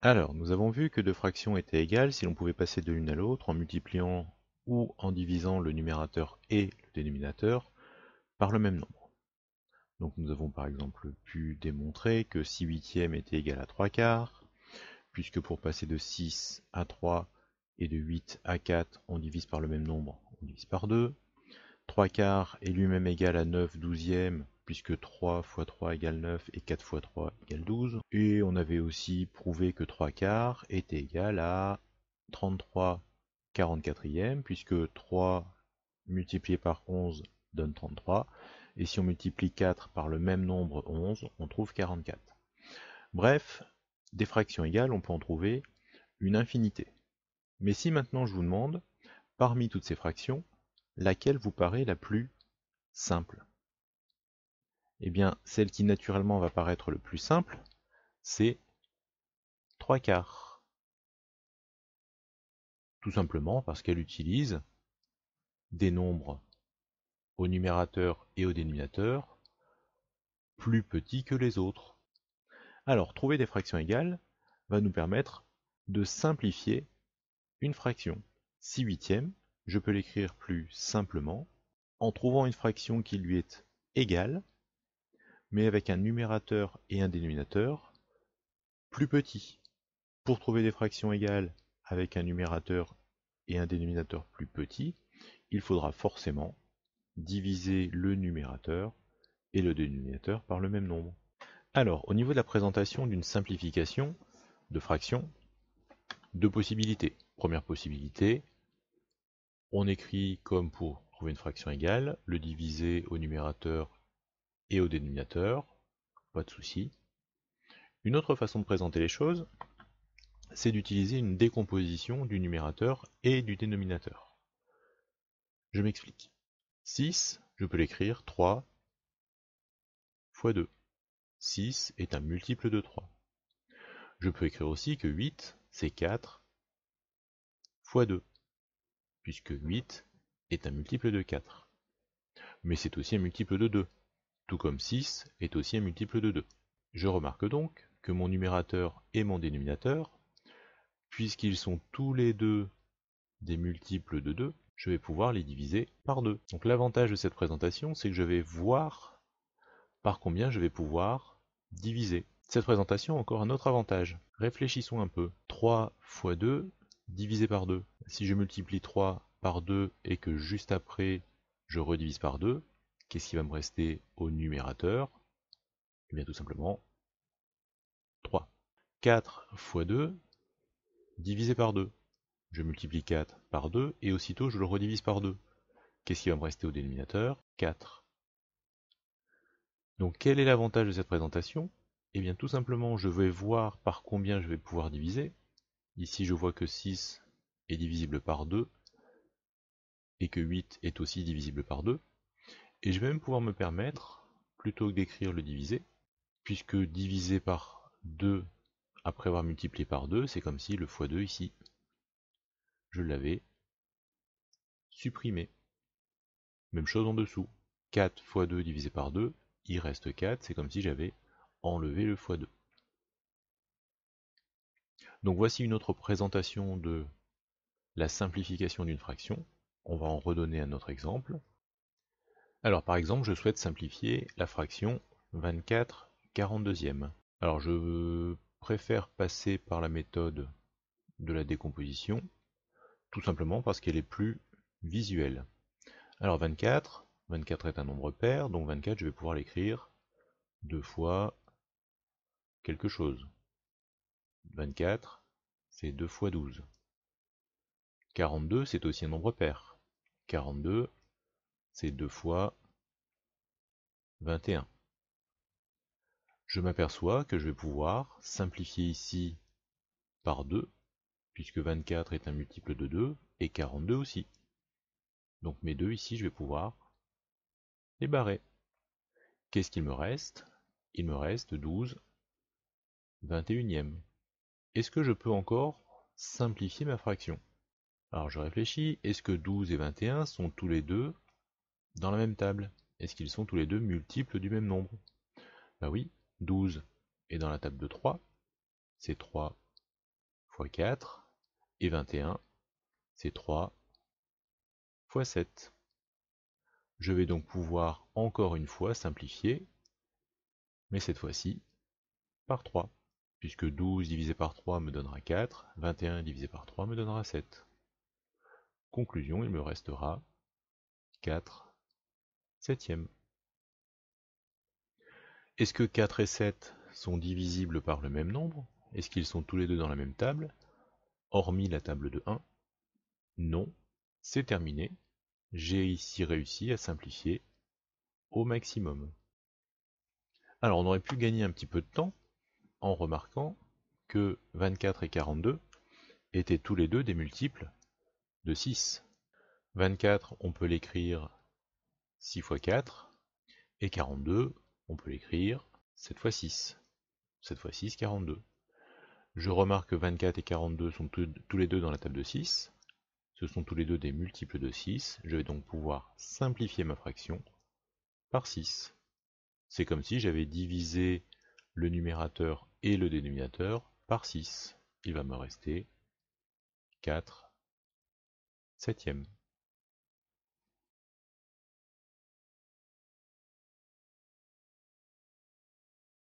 Alors, nous avons vu que deux fractions étaient égales si l'on pouvait passer de l'une à l'autre en multipliant ou en divisant le numérateur et le dénominateur par le même nombre. Donc nous avons par exemple pu démontrer que 6 huitièmes était égal à 3 quarts, puisque pour passer de 6 à 3 et de 8 à 4, on divise par le même nombre, on divise par 2. 3 quarts est lui-même égal à 9 douzièmes, puisque 3 fois 3 égale 9 et 4 fois 3 égale 12. Et on avait aussi prouvé que 3 quarts était égal à 33 44e, puisque 3 multiplié par 11 donne 33. Et si on multiplie 4 par le même nombre 11, on trouve 44. Bref, des fractions égales, on peut en trouver une infinité. Mais si maintenant je vous demande, parmi toutes ces fractions, laquelle vous paraît la plus simple? Eh bien, celle qui naturellement va paraître le plus simple, c'est 3 quarts. Tout simplement parce qu'elle utilise des nombres au numérateur et au dénominateur plus petits que les autres. Alors, trouver des fractions égales va nous permettre de simplifier une fraction. 6 huitièmes, je peux l'écrire plus simplement en trouvant une fraction qui lui est égale, mais avec un numérateur et un dénominateur plus petits. Pour trouver des fractions égales avec un numérateur et un dénominateur plus petit, il faudra forcément diviser le numérateur et le dénominateur par le même nombre. Alors, au niveau de la présentation d'une simplification de fraction, deux possibilités. Première possibilité, on écrit comme pour trouver une fraction égale, le diviser au numérateur et au dénominateur, pas de souci. Une autre façon de présenter les choses, c'est d'utiliser une décomposition du numérateur et du dénominateur. Je m'explique. 6, je peux l'écrire 3 fois 2. 6 est un multiple de 3. Je peux écrire aussi que 8, c'est 4 fois 2, puisque 8 est un multiple de 4. Mais c'est aussi un multiple de 2, tout comme 6 est aussi un multiple de 2. Je remarque donc que mon numérateur et mon dénominateur, puisqu'ils sont tous les deux des multiples de 2, je vais pouvoir les diviser par 2. Donc l'avantage de cette présentation, c'est que je vais voir par combien je vais pouvoir diviser. Cette présentation a encore un autre avantage. Réfléchissons un peu. 3 fois 2 divisé par 2. Si je multiplie 3 par 2 et que juste après je redivise par 2, qu'est-ce qui va me rester au numérateur? Eh bien tout simplement 3. 4 fois 2 divisé par 2. Je multiplie 4 par 2 et aussitôt je le redivise par 2. Qu'est-ce qui va me rester au dénominateur? 4. Donc quel est l'avantage de cette présentation? Eh bien tout simplement je vais voir par combien je vais pouvoir diviser. Ici je vois que 6 est divisible par 2 et que 8 est aussi divisible par 2. Et je vais même pouvoir me permettre, plutôt que d'écrire le divisé, puisque diviser par 2 après avoir multiplié par 2, c'est comme si le fois 2 ici, je l'avais supprimé. Même chose en dessous. 4 fois 2 divisé par 2, il reste 4, c'est comme si j'avais enlevé le fois 2. Donc voici une autre présentation de la simplification d'une fraction. On va en redonner un autre exemple. Alors par exemple, je souhaite simplifier la fraction 24 42e. Alors je préfère passer par la méthode de la décomposition, tout simplement parce qu'elle est plus visuelle. Alors 24 est un nombre pair, donc 24 je vais pouvoir l'écrire 2 fois quelque chose. 24 c'est 2 fois 12. 42 c'est aussi un nombre pair. 42 c'est 2 fois 21. Je m'aperçois que je vais pouvoir simplifier ici par 2, puisque 24 est un multiple de 2, et 42 aussi. Donc mes 2 ici, je vais pouvoir les barrer. Qu'est-ce qu'il me reste? Il me reste 12 21e. Est-ce que je peux encore simplifier ma fraction? Alors je réfléchis, est-ce que 12 et 21 sont tous les deux dans la même table? Est-ce qu'ils sont tous les deux multiples du même nombre? Bah oui, 12 est dans la table de 3, c'est 3 fois 4, et 21, c'est 3 fois 7. Je vais donc pouvoir encore une fois simplifier, mais cette fois-ci par 3, puisque 12 divisé par 3 me donnera 4, 21 divisé par 3 me donnera 7. Conclusion, il me restera 4 septièmes. Est-ce que 4 et 7 sont divisibles par le même nombre? Est-ce qu'ils sont tous les deux dans la même table? Hormis la table de 1? Non, c'est terminé. J'ai ici réussi à simplifier au maximum. Alors on aurait pu gagner un petit peu de temps en remarquant que 24 et 42 étaient tous les deux des multiples de 6. 24, on peut l'écrire 6 fois 4, et 42, on peut l'écrire 7 fois 6. 7 fois 6, 42. Je remarque que 24 et 42 sont tous les deux dans la table de 6. Ce sont tous les deux des multiples de 6. Je vais donc pouvoir simplifier ma fraction par 6. C'est comme si j'avais divisé le numérateur et le dénominateur par 6. Il va me rester 4 septièmes.